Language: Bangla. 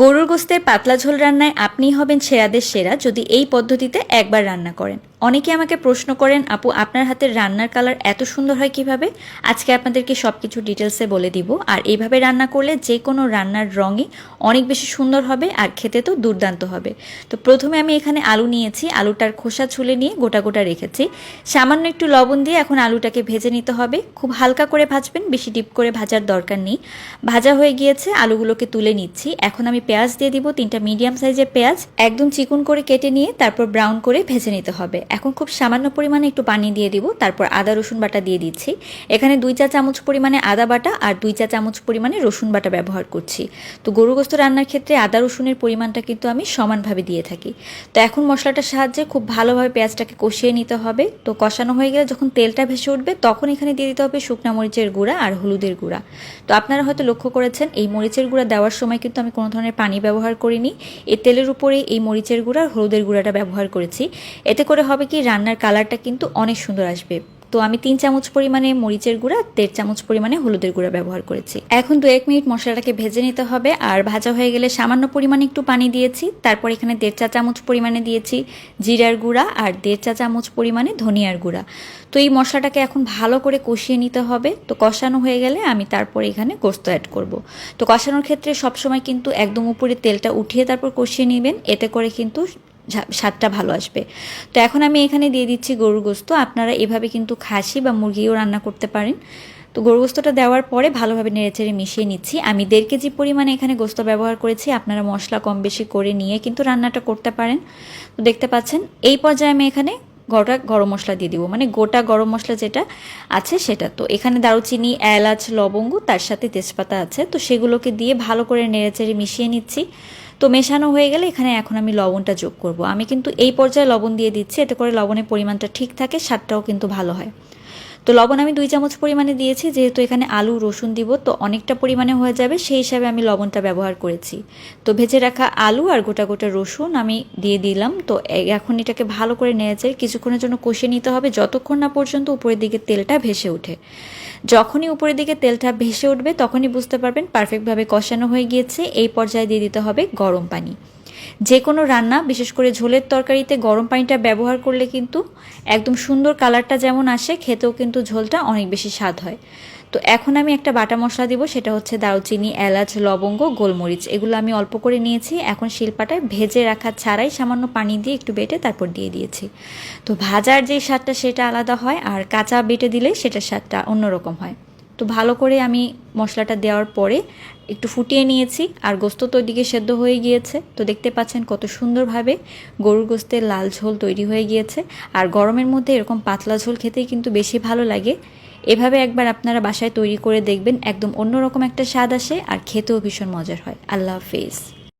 গরুর গোশতের পাতলা ঝোল রান্নায় আপনিই হবেন সেরাদের সেরা যদি এই পদ্ধতিতে একবার রান্না করেন। অনেকে আমাকে প্রশ্ন করেন, আপু আপনার হাতের রান্নার কালার এত সুন্দর হয় কিভাবে? আজকে আপনাদেরকে সব কিছু ডিটেলসে বলে দিব। আর এইভাবে রান্না করলে যে কোনো রান্নার রঙই অনেক বেশি সুন্দর হবে আর খেতে তো দুর্দান্ত হবে। তো প্রথমে আমি এখানে আলু নিয়েছি, আলুটার খোসা ছুলে নিয়ে গোটা গোটা রেখেছি। সামান্য একটু লবণ দিয়ে এখন আলুটাকে ভেজে নিতে হবে। খুব হালকা করে ভাজবেন, বেশি ডিপ করে ভাজার দরকার নেই। ভাজা হয়ে গিয়েছে, আলুগুলোকে তুলে নিচ্ছি। এখন আমি পেঁয়াজ দিয়ে দিব, 3টা মিডিয়াম সাইজের পেঁয়াজ একদম চিকন করে কেটে নিয়ে তারপর ব্রাউন করে ভেজে নিতে হবে। এখন খুব সামান্য পরিমাণে একটু পানি দিয়ে দিব, তারপর আদা রসুন বাটা দিয়ে দিচ্ছি। এখানে 2 চা চামচ পরিমাণে আদা বাটা আর 2 চা চামচ পরিমাণে রসুন বাটা ব্যবহার করছি। তো গরু গোশত রান্নার ক্ষেত্রে আদা রসুনের পরিমাণটা কিন্তু আমি সমানভাবে দিয়ে থাকি। তো এখন মশলাটার সাহায্যে খুব ভালোভাবে পেঁয়াজটাকে কষিয়ে নিতে হবে। তো কষানো হয়ে গেলে যখন তেলটা ভেসে উঠবে তখন এখানে দিয়ে দিতে হবে শুকনা মরিচের গুঁড়া আর হলুদের গুঁড়া। তো আপনারা হয়তো লক্ষ্য করেছেন এই মরিচের গুঁড়া দেওয়ার সময় কিন্তু আমি কোনো ধরনের পানি ব্যবহার করিনি। এই তেলের উপরে এই মরিচের গুঁড়া আর হলুদের গুঁড়াটা ব্যবহার করেছি। এতে করে হবে কি, রান্নার কালারটা কিন্তু অনেক সুন্দর আসবে। তো আমি 3 চামচ পরিমাণে মরিচের গুঁড়া, 1.5 চামচ পরিমাণে হলুদের গুঁড়া ব্যবহার করেছি। এখন 2-1 মিনিট মশলাটাকে ভেজে নিতে হবে। আর ভাজা হয়ে গেলে সামান্য পরিমাণে একটু পানি দিয়েছি। তারপর এখানে 1.5 চা চামচ পরিমাণে দিয়েছি জিরার গুঁড়া আর 1.5 চা চামচ পরিমাণে ধনিয়ার গুঁড়া। তো এই মশলাটাকে এখন ভালো করে কষিয়ে নিতে হবে। তো কষানো হয়ে গেলে আমি তারপর এখানে গোশত অ্যাড করব। তো কষানোর ক্ষেত্রে সবসময় কিন্তু একদম উপরে তেলটা উঠিয়ে তারপর কষিয়ে নেবেন, এতে করে কিন্তু স্বাদটা ভালো আসবে। তো এখন আমি এখানে দিয়ে দিচ্ছি গরুর গোশত। আপনারা এভাবে কিন্তু খাসি বা মুরগিও রান্না করতে পারেন। তো গরুর গোশতটা দেওয়ার পরে ভালোভাবে নেড়েচেড়ে মিশিয়ে নিচ্ছি। আমি 1.5 কেজি পরিমাণে এখানে গোশত ব্যবহার করেছি। আপনারা মশলা কম বেশি করে নিয়ে কিন্তু রান্নাটা করতে পারেন। তো দেখতে পাচ্ছেন এই পর্যায়ে আমি এখানে গোটা গরম মশলা দিয়ে দিব, মানে গোটা গরম মশলা যেটা আছে সেটা। তো এখানে দারুচিনি, এলাচ, লবঙ্গ, তার সাথে তেজপাতা আছে। তো সেগুলোকে দিয়ে ভালো করে নেড়েচেড়ে মিশিয়ে নিচ্ছি। তো মেশানো হয়ে গেলে এখানে এখন আমি লবণটা যোগ করব। আমি কিন্তু এই পর্যায়ে লবণ দিয়ে দিচ্ছি, এতে করে লবণের পরিমাণটা ঠিক থাকে, স্বাদটাও কিন্তু ভালো হয়। তো লবণ আমি 2 চামচ পরিমাণে দিয়েছি, যেহেতু এখানে আলু রসুন দিব তো অনেকটা পরিমাণে হয়ে যাবে, সেই হিসাবে আমি লবণটা ব্যবহার করেছি। তো ভেজে রাখা আলু আর গোটা গোটা রসুন আমি দিয়ে দিলাম। তো এখন এটাকে ভালো করে নেড়েচেড়ে কিছুক্ষণের জন্য কষিয়ে নিতে হবে, যতক্ষণ না পর্যন্ত উপরের দিকে তেলটা ভেসে ওঠে। যখনই উপরের দিকে তেলটা ভেসে উঠবে তখনই বুঝতে পারবেন পারফেক্টভাবে কষানো হয়ে গিয়েছে। এই পর্যায়ে দিয়ে দিতে হবে গরম পানি। যে কোনো রান্না, বিশেষ করে ঝোলের তরকারিতে গরম পানিটা ব্যবহার করলে কিন্তু একদম সুন্দর কালারটা যেমন আসে, খেতেও কিন্তু ঝোলটা অনেক বেশি স্বাদ হয়। তো এখন আমি একটা বাটা মশলা দিব, সেটা হচ্ছে দারুচিনি, এলাচ, লবঙ্গ, গোলমরিচ। এগুলো আমি অল্প করে নিয়েছি। এখন শিলপাটায় ভেজে রাখা ছাড়াই সামান্য পানি দিয়ে একটু বেটে তারপর দিয়ে দিয়েছি। তো ভাজার যে স্বাদটা সেটা আলাদা হয়, আর কাঁচা বেটে দিলে সেটার স্বাদটা অন্যরকম হয়। তো ভালো করে আমি মশলাটা দেওয়ার পরে একটু ফুটিয়ে নিয়েছি। আর গোশত তো ওইদিকে সেদ্ধ হয়ে গিয়েছে। তো দেখতে পাচ্ছেন কত সুন্দরভাবে গরুর গোশতের লাল ঝোল তৈরি হয়ে গিয়েছে। আর গরমের মধ্যে এরকম পাতলা ঝোল খেতেই কিন্তু বেশি ভালো লাগে। এভাবে একবার আপনারা বাসায় তৈরি করে দেখবেন, একদম অন্যরকম একটা স্বাদ আসে আর খেতেও ভীষণ মজার হয়। আল্লাহ হাফেজ।